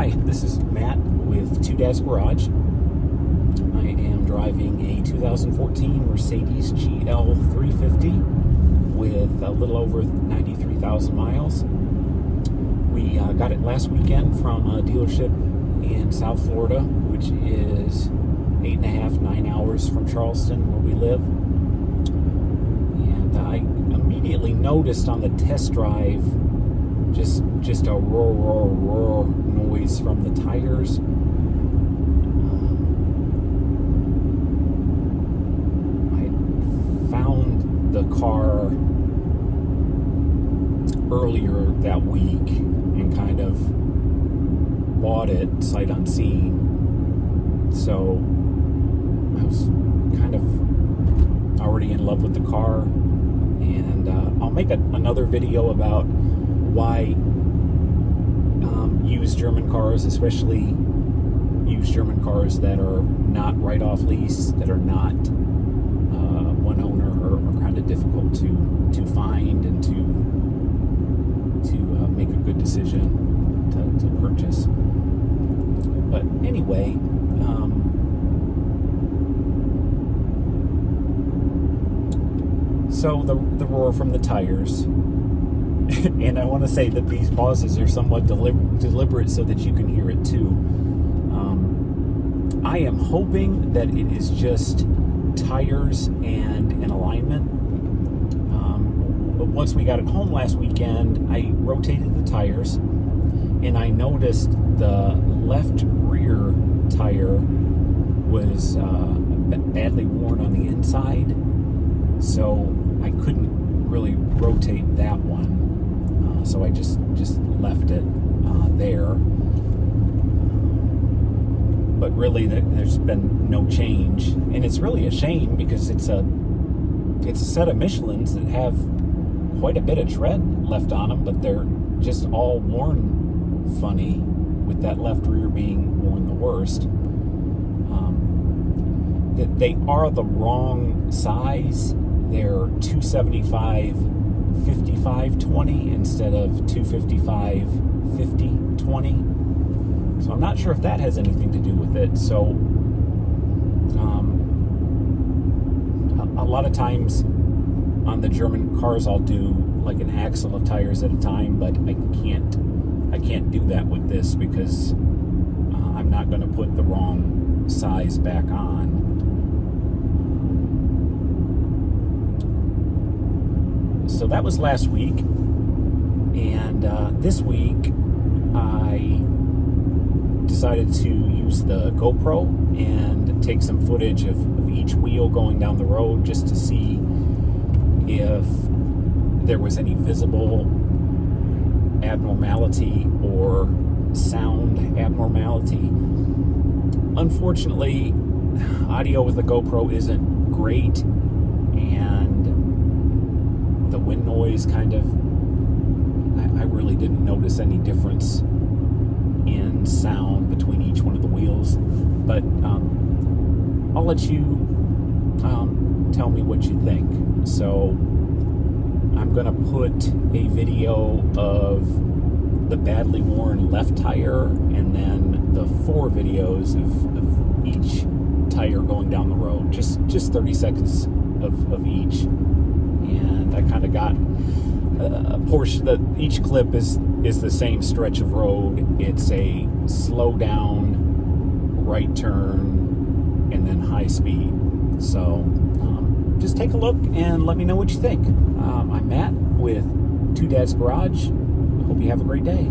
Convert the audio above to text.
Hi, this is Matt with Two Dad's Garage. I am driving a 2014 Mercedes GL350 with a little over 93,000 miles. We got it last weekend from a dealership in South Florida, which is 9 hours from Charleston, where we live. And I immediately noticed on the test drive just a roar noise from the tires. I found the car earlier that week and kind of bought it sight unseen. So I was kind of already in love with the car, and I'll make another video about why used German cars, especially used German cars that are not write-off lease, that are not one owner, are kind of difficult to find and to make a good decision to purchase. But anyway, so the roar from the tires. And I want to say that these pauses are somewhat deliberate so that you can hear it too. I am hoping that it is just tires and an alignment. But once we got it home last weekend, I rotated the tires, and I noticed the left rear tire was badly worn on the inside, so I couldn't really rotate that one. So I just left it there. But really, there's been no change, and it's really a shame because it's a set of Michelins that have quite a bit of tread left on them, but they're just all worn funny, with that left rear being worn the worst. They are the wrong size. They're 275/55/20 instead of 255/50/20. So I'm not sure if that has anything to do with it. So a lot of times on the German cars, I'll do like an axle of tires at a time, but I can't do that with this because I'm not going to put the wrong size back on. So that was last week, and this week I decided to use the GoPro and take some footage of each wheel going down the road just to see if there was any visible abnormality or sound abnormality. Unfortunately, audio with the GoPro isn't great, and the wind noise kind of, I really didn't notice any difference in sound between each one of the wheels. But I'll let you tell me what you think. So I'm going to put a video of the badly worn left tire, and then the 4 videos of each tire going down the road, just 30 seconds of each. And I kind of got a portion that each clip is the same stretch of road. It's a slow down, right turn, and then high speed. So just take a look and let me know what you think. I'm Matt with Two Dad's Garage. Hope you have a great day.